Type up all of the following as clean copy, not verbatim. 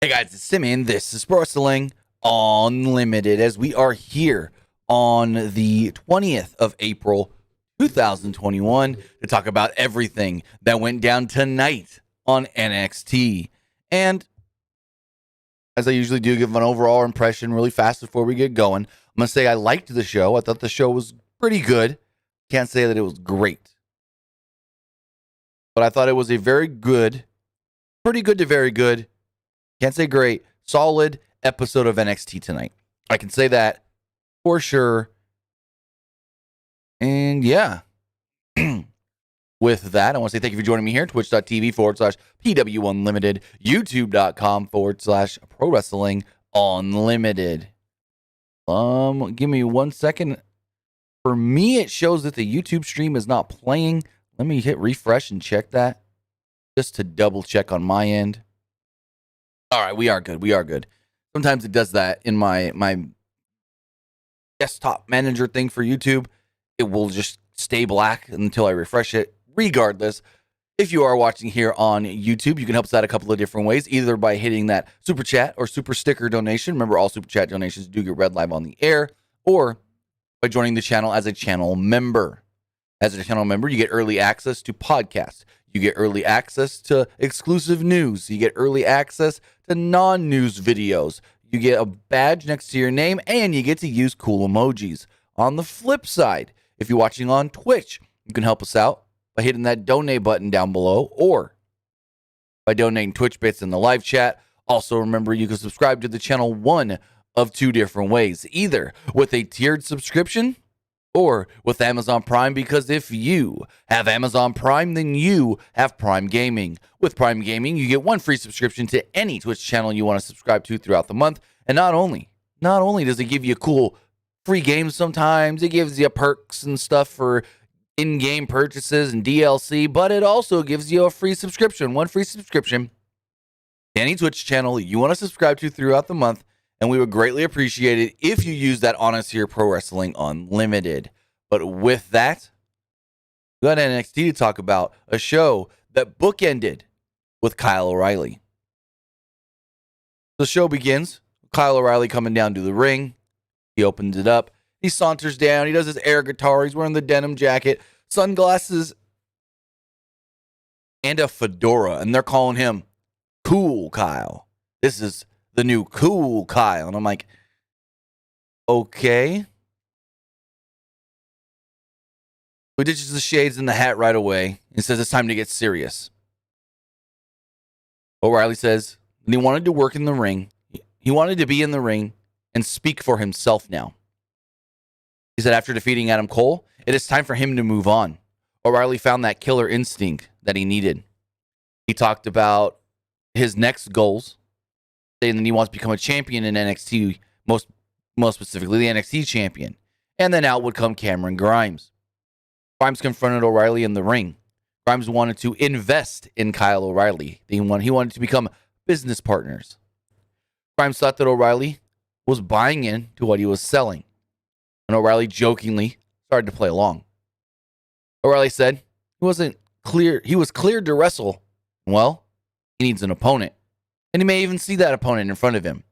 Hey guys, it's Simeon. This is Pro Wrestling Unlimited as we are here on the 20th of April, 2021 to talk about everything that went down tonight on NXT. And as I usually do, give an overall impression really fast before we get going. I'm going to say I liked the show. I thought the show was pretty good. Can't say that it was great. But I thought it was a very good, pretty good to very good, can't say great, solid episode of NXT tonight. I can say that for sure. And yeah, with that, I want to say thank you for joining me here, twitch.tv/PWU Unlimited, youtube.com/Pro Wrestling Unlimited. Give me 1 second. For me, it shows that the YouTube stream is not playing. Let me hit refresh and check that just to double check on my end. All right, we are good. We are good. Sometimes it does that in my desktop manager thing for YouTube. It will just stay black until I refresh it. Regardless, if you are watching here on YouTube, you can help us out a couple of different ways, either by hitting that super chat or super sticker donation. Remember, all super chat donations do get read live on the air, or by joining the channel as a channel member. As a channel member, you get early access to podcasts. You get early access to exclusive news. You get early access to non-news videos. You get a badge next to your name, and you get to use cool emojis. On the flip side, if you're watching on Twitch, you can help us out by hitting that donate button down below, or by donating Twitch bits in the live chat. Also, remember, you can subscribe to the channel one of two different ways, either with a tiered subscription or with Amazon Prime, because if you have Amazon Prime, then you have Prime Gaming. With Prime Gaming, you get one free subscription to any Twitch channel you want to subscribe to throughout the month. And not only does it give you cool free games sometimes, it gives you perks and stuff for in-game purchases and DLC, but it also gives you a free subscription, one free subscription to any Twitch channel you want to subscribe to throughout the month. And we would greatly appreciate it if you use that on us here, Pro Wrestling Unlimited. But with that, we got NXT to talk about a show that bookended with Kyle O'Reilly. The show begins with Kyle O'Reilly coming down to the ring. He opens it up. He saunters down. He does his air guitar. He's wearing the denim jacket, sunglasses, and a fedora. And they're calling him Cool Kyle. This is the new Cool Kyle. And I'm like, okay. He ditches the shades and the hat right away and says it's time to get serious. O'Reilly says that he wanted to work in the ring. He wanted to be in the ring and speak for himself now. He said after defeating Adam Cole, it is time for him to move on. O'Reilly found that killer instinct that he needed. He talked about his next goals, saying that he wants to become a champion in NXT, most specifically the NXT champion. And then out would come Cameron Grimes. Grimes confronted O'Reilly in the ring. Grimes wanted to invest in Kyle O'Reilly. He wanted to become business partners. Grimes thought that O'Reilly was buying in to what he was selling. And O'Reilly jokingly started to play along. O'Reilly said he was cleared to wrestle. Well, he needs an opponent. And he may even see that opponent in front of him.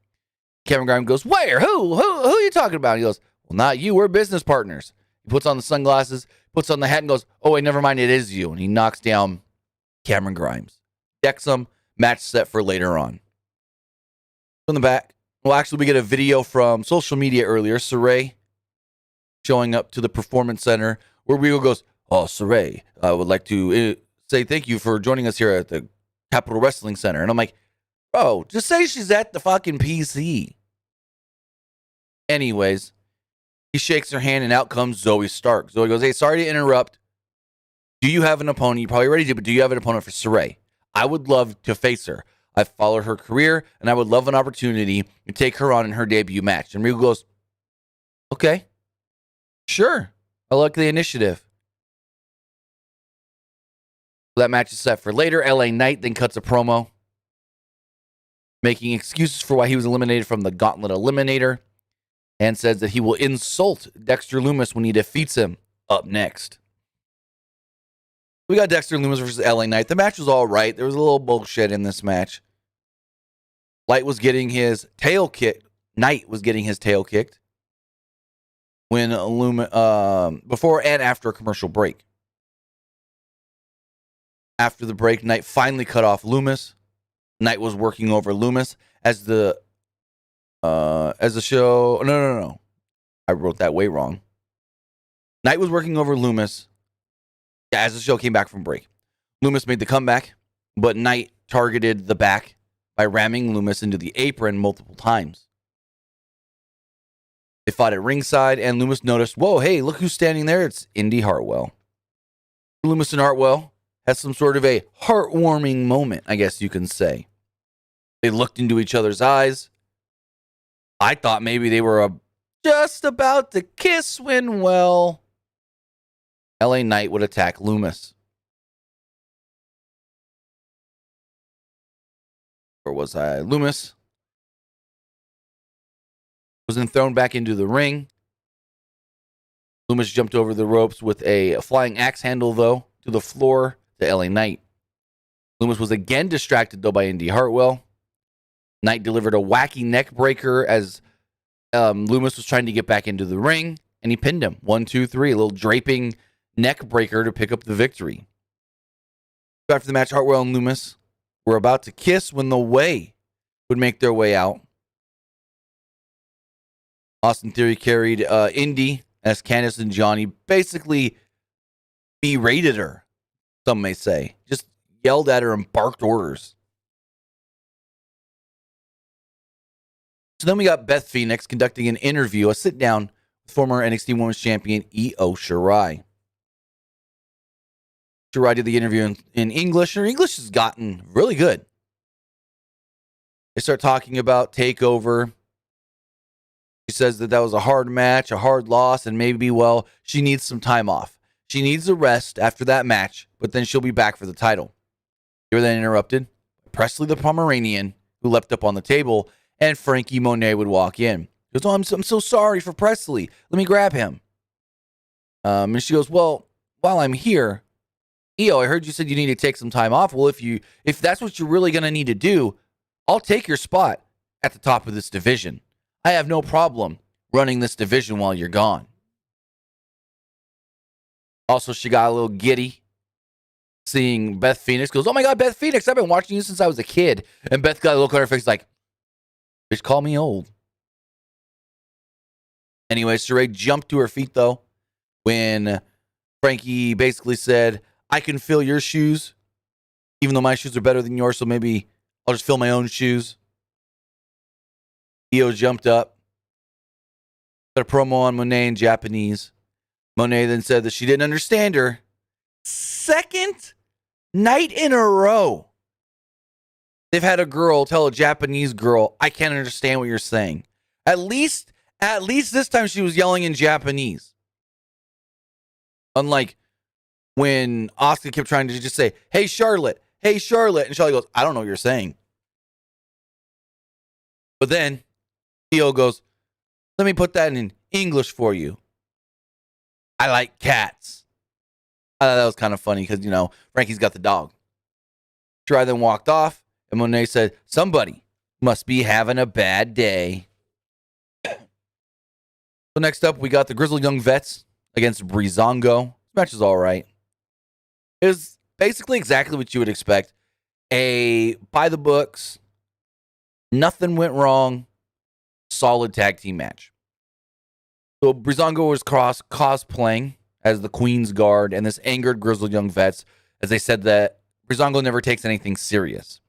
Cameron Grimes goes, where? Who are you talking about? And he goes, well, not you. We're business partners. He puts on the sunglasses, puts on the hat, and goes, oh, wait, never mind. It is you. And he knocks down Cameron Grimes. Decks him. Match set for later on. From the back, well, actually, we get a video from social media earlier. Saray showing up to the Performance Center, where Regal goes, oh, Saray, I would like to say thank you for joining us here at the Capitol Wrestling Center. And I'm like, bro, just say she's at the fucking PC. Anyways, he shakes her hand, and out comes Zoe Stark. Zoe goes, hey, sorry to interrupt. Do you have an opponent? You probably already do, but do you have an opponent for Saray? I would love to face her. I've followed her career, and I would love an opportunity to take her on in her debut match. And Regal goes, okay, sure. I like the initiative. So that match is set for later. LA Knight then cuts a promo, making excuses for why he was eliminated from the Gauntlet Eliminator, and says that he will insult Dexter Loomis when he defeats him up next. We got Dexter Loomis versus LA Knight. The match was all right. There was a little bullshit in this match. Light was getting his tail kicked. Knight was getting his tail kicked when before and after a commercial break. After the break, Knight finally cut off Loomis. Knight was working over Loomis as the show. No. I wrote that way wrong. Knight was working over Loomis as the show came back from break. Loomis made the comeback, but Knight targeted the back by ramming Loomis into the apron multiple times. They fought at ringside, and Loomis noticed, whoa, hey, look who's standing there. It's Indy Hartwell. Loomis and Hartwell had some sort of a heartwarming moment, I guess you can say. They looked into each other's eyes. I thought maybe they were just about to kiss when, well, LA Knight would attack Loomis. Or was I? Loomis was then thrown back into the ring. Loomis jumped over the ropes with a flying axe handle, though, to the floor to LA Knight. Loomis was again distracted, though, by Indy Hartwell. Knight delivered a wacky neck breaker as Loomis was trying to get back into the ring, and he pinned him. 1, 2, 3, a little draping neck breaker to pick up the victory. After the match, Hartwell and Loomis were about to kiss when the Way would make their way out. Austin Theory carried Indy as Candice and Johnny basically berated her, some may say. Just yelled at her and barked orders. So then we got Beth Phoenix conducting an interview, a sit-down with former NXT Women's Champion Io Shirai. Shirai did the interview in English. Her English has gotten really good. They start talking about TakeOver. She says that was a hard match, a hard loss, and maybe, well, she needs some time off. She needs a rest after that match, but then she'll be back for the title. They were then interrupted by Presley the Pomeranian, who leapt up on the table, and Frankie Monet would walk in. He goes, oh, I'm so sorry for Presley. Let me grab him. And she goes, well, while I'm here, Io, I heard you said you need to take some time off. Well, if that's what you're really going to need to do, I'll take your spot at the top of this division. I have no problem running this division while you're gone. Also, she got a little giddy seeing Beth Phoenix. Goes, oh my God, Beth Phoenix, I've been watching you since I was a kid. And Beth got a look on her face like, bitch, call me old. Anyway, Saray jumped to her feet, though, when Frankie basically said, I can fill your shoes, even though my shoes are better than yours, so maybe I'll just fill my own shoes. Io jumped up, got a promo on Monet in Japanese. Monet then said that she didn't understand her. Second night in a row, they've had a girl tell a Japanese girl, I can't understand what you're saying. At least this time she was yelling in Japanese. Unlike when Asuka kept trying to just say, hey, Charlotte. And Charlotte goes, I don't know what you're saying. But then Io goes, let me put that in English for you. I like cats. I thought that was kind of funny because, Frankie's got the dog. Shirai then walked off, and Monet said, somebody must be having a bad day. So next up, we got the Grizzled Young Vets against Breezango. This match is all right. It was basically exactly what you would expect. A by the books, nothing went wrong, solid tag team match. So Breezango was cosplaying as the Queen's Guard, and this angered Grizzled Young Vets as they said that Breezango never takes anything serious.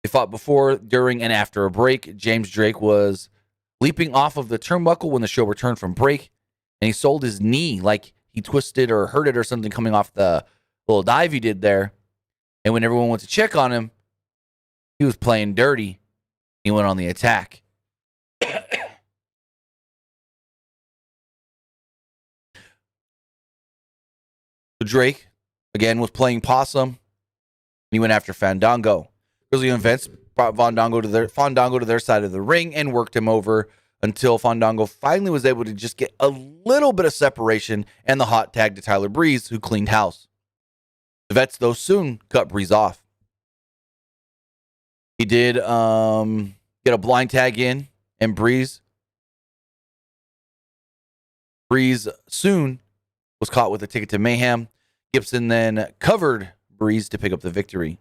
They fought before, during, and after a break. James Drake was leaping off of the turnbuckle when the show returned from break, and he sold his knee like he twisted or hurt it or something coming off the little dive he did there. And when everyone went to check on him, he was playing dirty. He went on the attack. So Drake, again, was playing possum. And he went after Fandango. Grizzly and Vince brought Fandango to their side of the ring and worked him over until Fandango finally was able to just get a little bit of separation and the hot tag to Tyler Breeze, who cleaned house. The Vets, though, soon cut Breeze off. He did get a blind tag in, and Breeze soon was caught with a ticket to Mayhem. Gibson then covered Breeze to pick up the victory.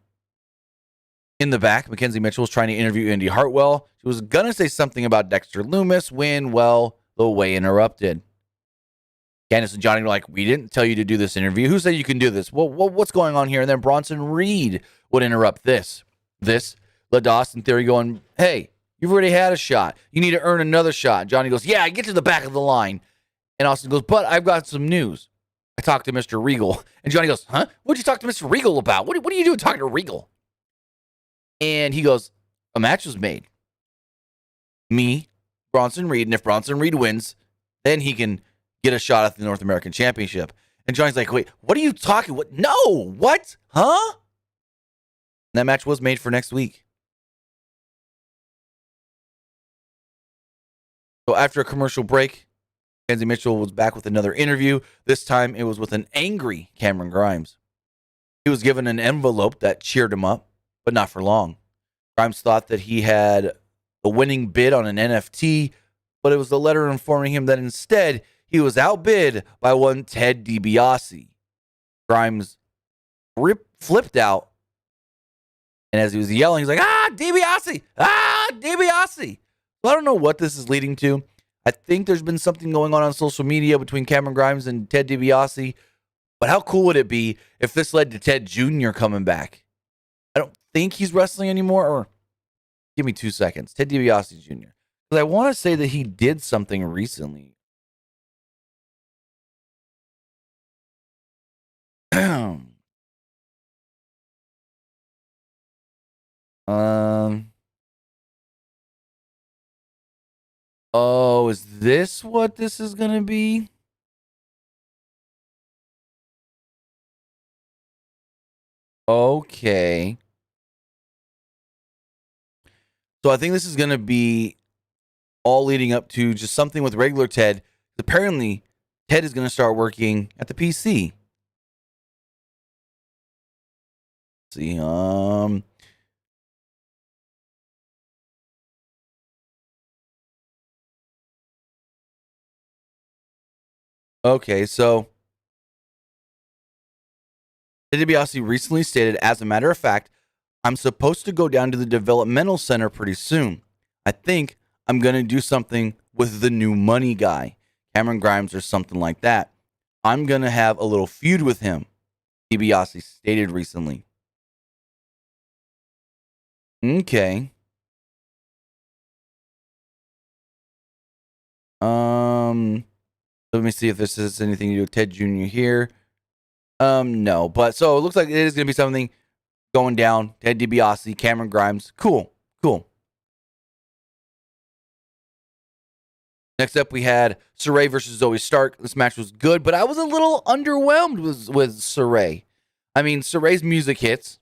In the back, Mackenzie Mitchell was trying to interview Indy Hartwell. She was going to say something about Dexter Loomis when, well, the way interrupted. Candice and Johnny were like, we didn't tell you to do this interview. Who said you can do this? Well, what's going on here? And then Bronson Reed would interrupt this. Led to Austin Theory going, hey, you've already had a shot. You need to earn another shot. Johnny goes, yeah, get to the back of the line. And Austin goes, but I've got some news. I talked to Mr. Regal. And Johnny goes, huh? What'd you talk to Mr. Regal about? What are you doing talking to Regal? And he goes, a match was made. Me, Bronson Reed, and if Bronson Reed wins, then he can get a shot at the North American Championship. And Johnny's like, wait, what are you talking? What? No, what? Huh? And that match was made for next week. So after a commercial break, Mackenzie Mitchell was back with another interview. This time it was with an angry Cameron Grimes. He was given an envelope that cheered him up, but not for long. Grimes thought that he had the winning bid on an NFT, but it was the letter informing him that instead he was outbid by one Ted DiBiase. Grimes flipped out, and as he was yelling, he's like, DiBiase! DiBiase! Well, I don't know what this is leading to. I think there's been something going on social media between Cameron Grimes and Ted DiBiase, but how cool would it be if this led to Ted Jr. coming back? I don't think he's wrestling anymore, or give me 2 seconds. Ted DiBiase Jr. Because I want to say that he did something recently. Oh, is this what this is going to be? Okay. So I think this is going to be all leading up to just something with regular Ted. Apparently, Ted is going to start working at the PC. Let's see, okay, so Ted DiBiase recently stated, as a matter of fact, I'm supposed to go down to the developmental center pretty soon. I think I'm going to do something with the new money guy, Cameron Grimes or something like that. I'm going to have a little feud with him, DiBiase stated recently. Okay. Let me see if this has anything to do with Ted Jr. here. No, but so it looks like it is going to be something going down. Ted DiBiase, Cameron Grimes. Cool. Next up, we had Saray versus Zoe Stark. This match was good, but I was a little underwhelmed with Saray. I mean, Saray's music hits.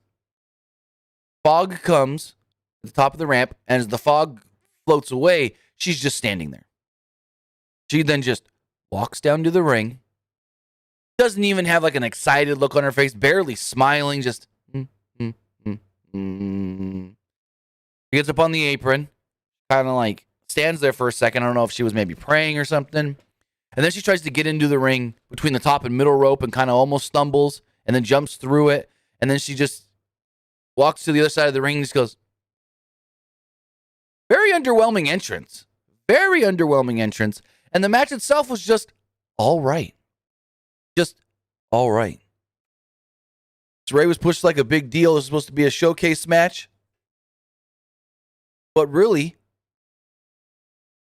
Fog comes at the top of the ramp, and as the fog floats away, she's just standing there. She then just walks down to the ring. Doesn't even have like an excited look on her face, barely smiling, just She gets up on the apron, kind of like stands there for a second. I don't know if she was maybe praying or something. And then she tries to get into the ring between the top and middle rope and kind of almost stumbles and then jumps through it. And then she just walks to the other side of the ring and just goes, very underwhelming entrance. Very underwhelming entrance. And the match itself was just all right. Just all right. Saray was pushed like a big deal. It was supposed to be a showcase match. But really,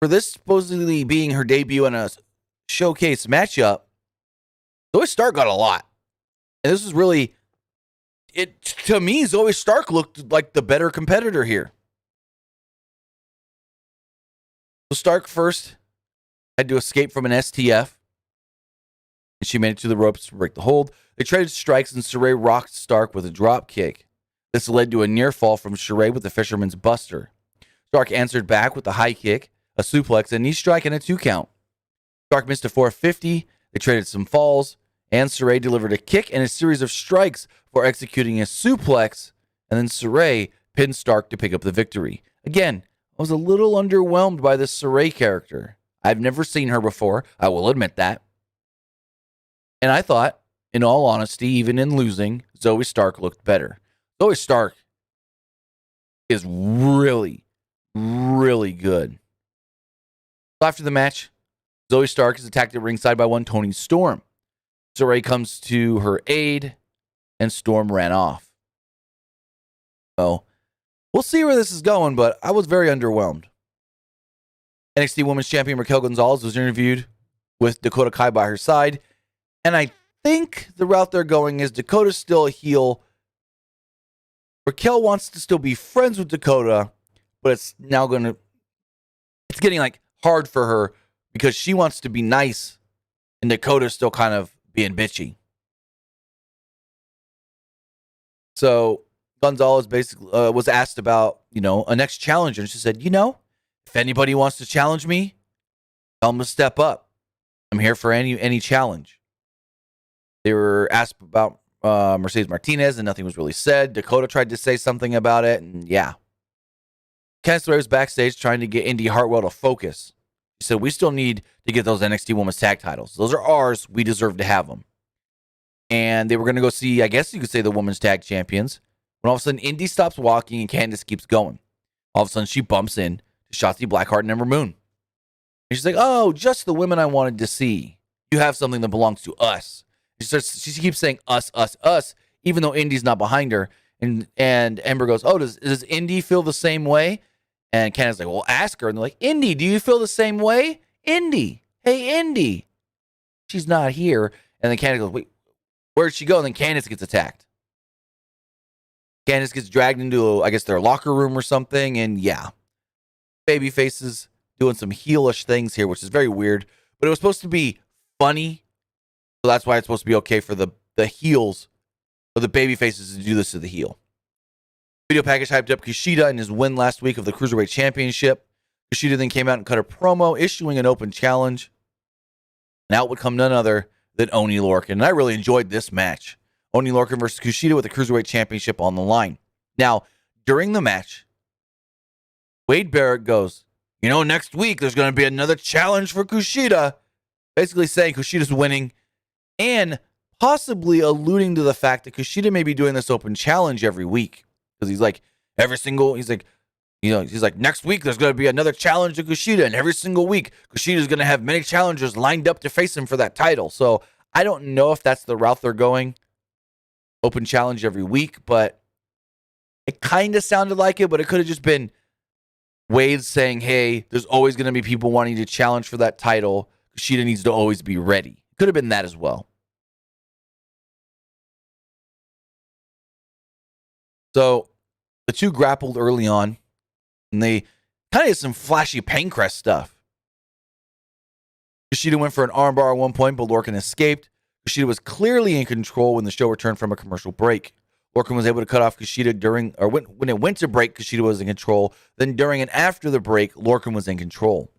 for this supposedly being her debut in a showcase matchup, Zoe Stark got a lot. And this is really, to me, Zoe Stark looked like the better competitor here. So Stark first had to escape from an STF. And she made it to the ropes to break the hold. They traded strikes, and Saray rocked Stark with a drop kick. This led to a near fall from Saray with the Fisherman's Buster. Stark answered back with a high kick, a suplex, a knee strike, and a 2 count. Stark missed a 450. They traded some falls, and Saray delivered a kick and a series of strikes before executing a suplex, and then Saray pinned Stark to pick up the victory. Again, I was a little underwhelmed by this Saray character. I've never seen her before. I will admit that. And I thought, in all honesty, even in losing, Zoe Stark looked better. Zoe Stark is really, really good. After the match, Zoe Stark is attacked at ringside by one Toni Storm. Saray comes to her aid, and Storm ran off. So, we'll see where this is going, but I was very underwhelmed. NXT Women's Champion Raquel Gonzalez was interviewed with Dakota Kai by her side, and I think the route they're going is Dakota's still a heel. Raquel wants to still be friends with Dakota, but it's getting like hard for her because she wants to be nice, and Dakota's still kind of being bitchy. So Gonzalez basically was asked about, a next challenger, and she said, if anybody wants to challenge me, tell them to step up. I'm here for any challenge. They were asked about Mercedes Martinez, and nothing was really said. Dakota tried to say something about it, and yeah. Candice LeRae was backstage trying to get Indy Hartwell to focus. She said, we still need to get those NXT Women's Tag titles. Those are ours. We deserve to have them. And they were going to go see, I guess you could say, the Women's Tag Champions. When all of a sudden, Indy stops walking and Candice keeps going. All of a sudden, she bumps in to Shotzi Blackheart and Ember Moon. And she's like, oh, just the women I wanted to see. You have something that belongs to us. She keeps saying us, us, us, even though Indy's not behind her. And Ember goes, oh, does Indy feel the same way? And Candice's like, well, ask her. And they're like, Indy, do you feel the same way? Indy. Hey, Indy. She's not here. And then Candice goes, wait, where'd she go? And then Candice gets attacked. Candice gets dragged into, I guess, their locker room or something. And yeah, baby faces doing some heelish things here, which is very weird. But it was supposed to be funny. So that's why it's supposed to be okay for the heels or the baby faces to do this to the heel. Video package hyped up Kushida in his win last week of the Cruiserweight Championship. Kushida then came out and cut a promo, issuing an open challenge. And out would come none other than Oney Lorcan. And I really enjoyed this match. Oney Lorcan versus Kushida with the Cruiserweight Championship on the line. Now, during the match, Wade Barrett goes, next week there's going to be another challenge for Kushida. Basically saying Kushida's winning and possibly alluding to the fact that Kushida may be doing this open challenge every week. Because he's like, he's like, next week there's going to be another challenge to Kushida. And every single week, Kushida's going to have many challengers lined up to face him for that title. So I don't know if that's the route they're going. Open challenge every week. But it kind of sounded like it. But it could have just been Wade saying, hey, there's always going to be people wanting to challenge for that title. Kushida needs to always be ready. Could have been that as well. So the two grappled early on, and they kind of did some flashy Pancrest stuff. Kushida went for an armbar at one point, but Lorcan escaped. Kushida was clearly in control when the show returned from a commercial break. Lorcan was able to cut off Kushida when it went to break, Kushida was in control. Then during and after the break, Lorcan was in control.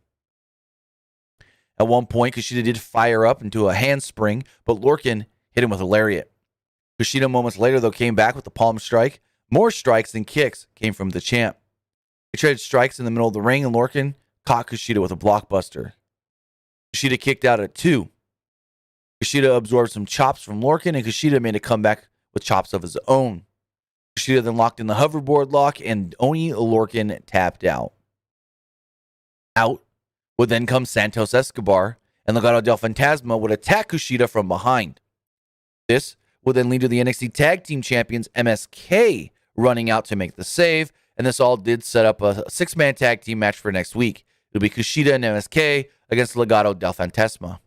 At one point, Kushida did fire up into a handspring, but Lorcan hit him with a lariat. Kushida moments later, though, came back with the palm strike. More strikes than kicks came from the champ. They traded strikes in the middle of the ring, and Lorcan caught Kushida with a blockbuster. Kushida kicked out at 2. Kushida absorbed some chops from Lorcan, and Kushida made a comeback with chops of his own. Kushida then locked in the hoverboard lock, and Oney Lorcan tapped out. Out would then come Santos Escobar, and Legado del Fantasma would attack Kushida from behind. This would then lead to the NXT Tag Team Champions MSK running out to make the save, and this all did set up a 6-man tag team match for next week. It'll be Kushida and MSK against Legado del Fantasma.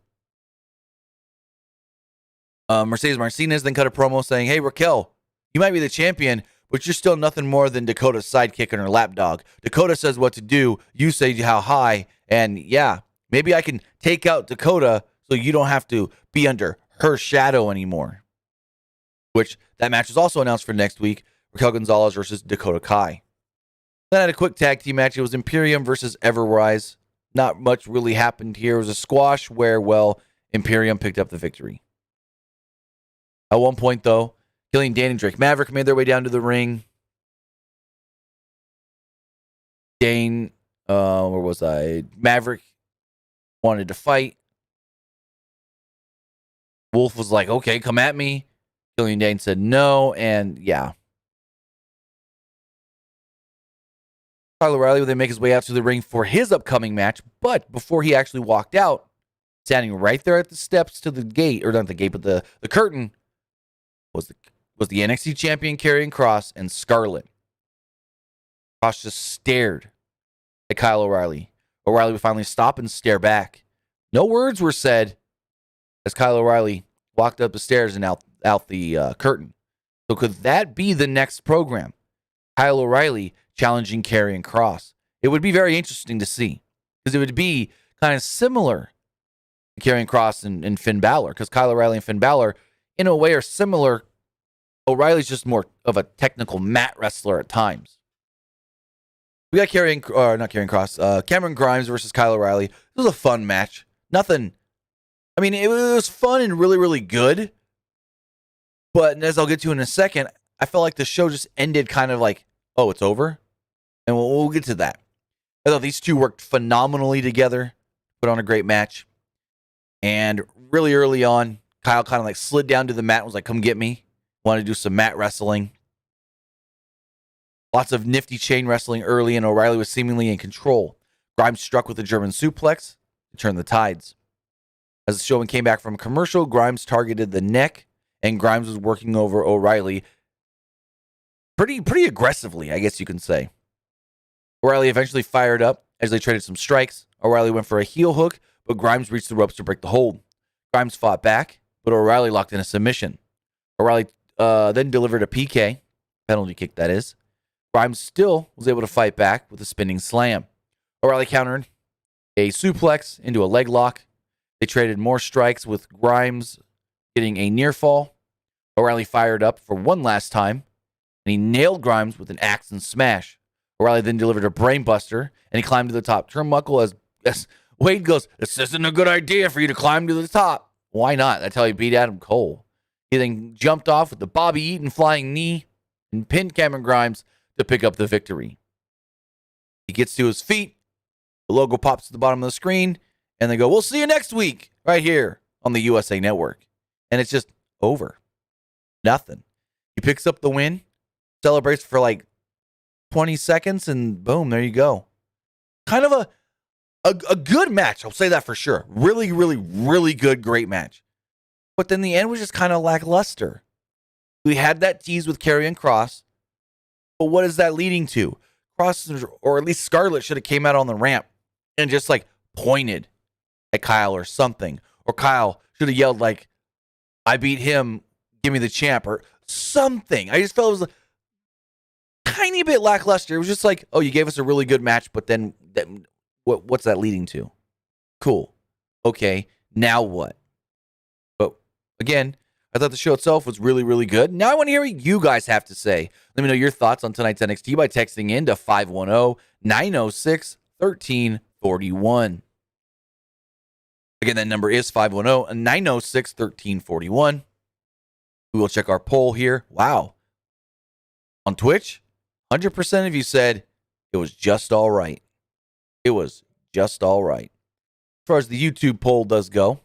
Mercedes Martinez then cut a promo saying, hey, Raquel, you might be the champion, but you're still nothing more than Dakota's sidekick and her lapdog. Dakota says what to do, you say how high, and yeah, maybe I can take out Dakota so you don't have to be under her shadow anymore. Which, that match is also announced for next week, Raquel Gonzalez versus Dakota Kai. Then had a quick tag team match. It was Imperium versus Everrise. Not much really happened here. It was a squash where, Imperium picked up the victory. At one point, though, Killian Dane and Drake Maverick made their way down to the ring. Dane, where was I? Maverick wanted to fight. Wolf was like, okay, come at me. Killian Dane said no, and yeah. Kyle O'Reilly would then make his way out to the ring for his upcoming match, but before he actually walked out, standing right there at the steps to the gate, or not the gate, but the curtain, was the NXT champion Karrion Kross and Scarlett. Kross just stared at Kyle O'Reilly. O'Reilly would finally stop and stare back. No words were said as Kyle O'Reilly walked up the stairs and out the curtain. So could that be the next program? Kyle O'Reilly challenging Karrion Kross. It would be very interesting to see, because it would be kind of similar to Karrion Kross and Finn Balor, because Kyle O'Reilly and Finn Balor, in a way, are similar. O'Reilly's just more of a technical mat wrestler at times. We got Cameron Grimes versus Kyle O'Reilly. This was a fun match. Nothing. I mean, it was fun and really, really good. But as I'll get to in a second, I felt like the show just ended kind of like, oh, it's over? And we'll get to that. I thought these two worked phenomenally together, put on a great match. And really early on, Kyle kind of like slid down to the mat and was like, come get me. Wanted to do some mat wrestling. Lots of nifty chain wrestling early, and O'Reilly was seemingly in control. Grimes struck with a German suplex to turn the tides. As the showman came back from commercial, Grimes targeted the neck, and Grimes was working over O'Reilly pretty aggressively, I guess you can say. O'Reilly eventually fired up as they traded some strikes. O'Reilly went for a heel hook, but Grimes reached the ropes to break the hold. Grimes fought back, but O'Reilly locked in a submission. O'Reilly then delivered a PK, penalty kick that is. Grimes still was able to fight back with a spinning slam. O'Reilly countered a suplex into a leg lock. They traded more strikes with Grimes getting a near fall. O'Reilly fired up for one last time, and he nailed Grimes with an axe and smash. O'Reilly then delivered a brain buster, and he climbed to the top turnbuckle as Wade goes, this isn't a good idea for you to climb to the top. Why not? That's how he beat Adam Cole. He then jumped off with the Bobby Eaton flying knee and pinned Cameron Grimes to pick up the victory. He gets to his feet. The logo pops to the bottom of the screen, and they go, we'll see you next week right here on the USA Network. And it's just over. Nothing. He picks up the win, celebrates for like 20 seconds, and boom, there you go. Kind of a good match. I'll say that for sure. Really, really, really good, great match. But then the end was just kind of lackluster. We had that tease with Karrion Kross, but what is that leading to? Kross, or at least Scarlett, should have came out on the ramp and just like pointed at Kyle or something. Or Kyle should have yelled like, I beat him, give me the champ, or something. I just felt it was a tiny bit lackluster. It was just like, oh, you gave us a really good match, but then what's that leading to? Cool. Okay, now what? But again, I thought the show itself was really, really good. Now I want to hear what you guys have to say. Let me know your thoughts on tonight's NXT by texting in to 510-906-1341. Again, that number is 510-906-1341. We will check our poll here. Wow. On Twitch, 100% of you said it was just all right. It was just all right. As far as the YouTube poll does go,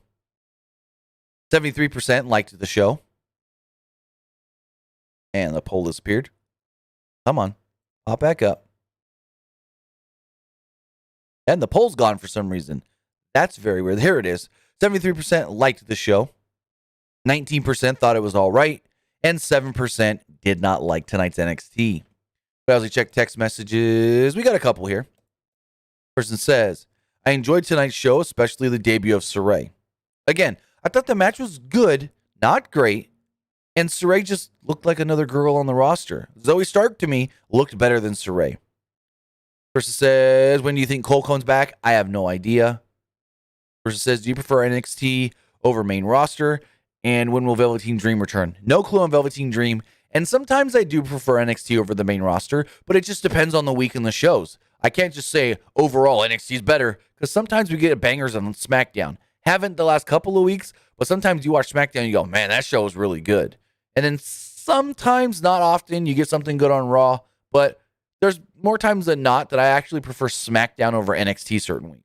73% liked the show. And the poll disappeared. Come on. Pop back up. And the poll's gone for some reason. That's very weird. Here it is. 73% liked the show. 19% thought it was all right. And 7% did not like tonight's NXT. But as we check text messages, we got a couple here. Person says, I enjoyed tonight's show, especially the debut of Saray. Again, I thought the match was good, not great, and Saray just looked like another girl on the roster. Zoe Stark, to me, looked better than Saray. Person says, when do you think Cole comes back? I have no idea. Person says, do you prefer NXT over main roster? And when will Velveteen Dream return? No clue on Velveteen Dream. And sometimes I do prefer NXT over the main roster, but it just depends on the week and the shows. I can't just say overall NXT is better, because sometimes we get bangers on SmackDown. Haven't the last couple of weeks, but sometimes you watch SmackDown and you go, man, that show was really good. And then sometimes, not often, you get something good on Raw, but there's more times than not that I actually prefer SmackDown over NXT certain weeks.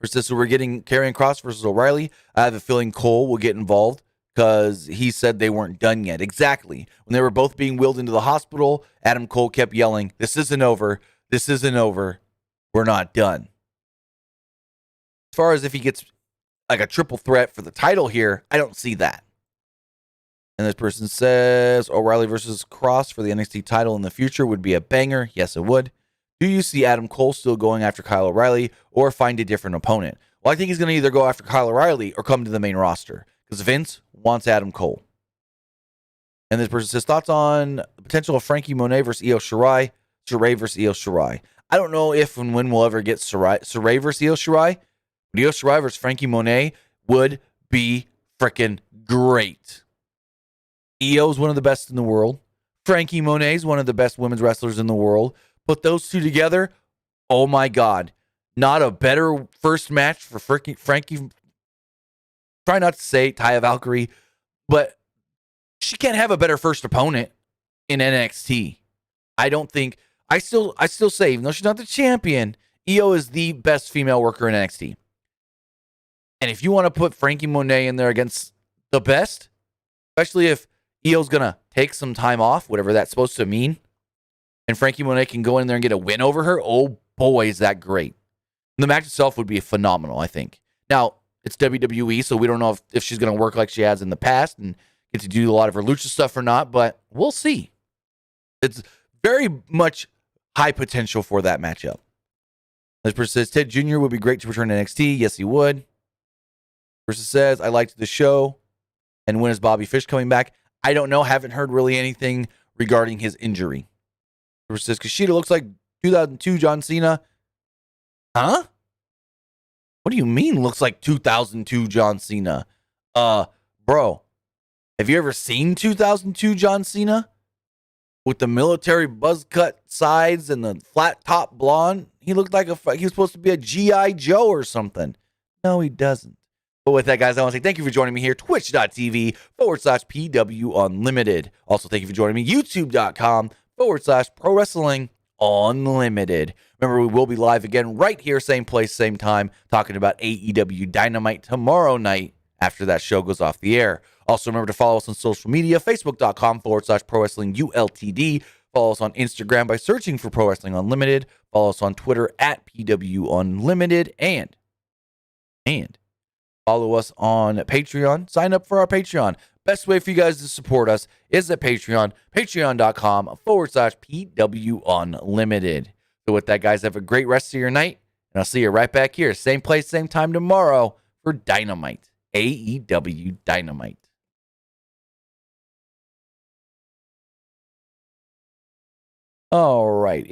Versus, so we're getting Karrion Kross versus O'Reilly. I have a feeling Cole will get involved because he said they weren't done yet. Exactly. When they were both being wheeled into the hospital, Adam Cole kept yelling, "This isn't over. This isn't over. We're not done." As far as if he gets like a triple threat for the title here, I don't see that. And this person says O'Reilly versus Kross for the NXT title in the future would be a banger. Yes, it would. Do you see Adam Cole still going after Kyle O'Reilly or find a different opponent? Well, I think he's going to either go after Kyle O'Reilly or come to the main roster because Vince wants Adam Cole. And this person says, thoughts on the potential of Frankie Monet versus Io Shirai, Shirai versus Io Shirai. I don't know if and when we'll ever get Shirai versus Io Shirai, but Io Shirai versus Frankie Monet would be freaking great. Io's one of the best in the world. Frankie Monet is one of the best women's wrestlers in the world. Put those two together, oh my God. Not a better first match for Frankie. Try not to say Taya Valkyrie, but she can't have a better first opponent in NXT. I don't think, I still say, even though she's not the champion, Io is the best female worker in NXT. And if you want to put Frankie Monet in there against the best, especially if Io's going to take some time off, whatever that's supposed to mean, and Frankie Monet can go in there and get a win over her, oh boy, is that great. And the match itself would be phenomenal, I think. Now, it's WWE, so we don't know if she's going to work like she has in the past and get to do a lot of her lucha stuff or not, but we'll see. It's very much high potential for that matchup. This person says, Ted Jr. would be great to return to NXT. Yes, he would. This person says, I liked the show. And when is Bobby Fish coming back? I don't know. Haven't heard really anything regarding his injury. Says Kushida looks like 2002 John Cena. Huh? What do you mean looks like 2002 John Cena? Bro, have you ever seen 2002 John Cena? With the military buzz cut sides and the flat top blonde? He looked like he was supposed to be a G.I. Joe or something. No, he doesn't. But with that, guys, I want to say thank you for joining me here. Twitch.tv/PW Unlimited. Also, thank you for joining me. YouTube.com/Pro Wrestling Unlimited. Remember, we will be live again right here, same place, same time, talking about AEW Dynamite tomorrow night after that show goes off the air. Also, remember to follow us on social media, Facebook.com/Pro Wrestling ULTD. Follow us on Instagram by searching for Pro Wrestling Unlimited. Follow us on Twitter @PW Unlimited. And follow us on Patreon. Sign up for our Patreon. Best way for you guys to support us is at Patreon, patreon.com/PW Unlimited. So with that, guys, have a great rest of your night, and I'll see you right back here, same place, same time tomorrow for Dynamite, AEW Dynamite. All right.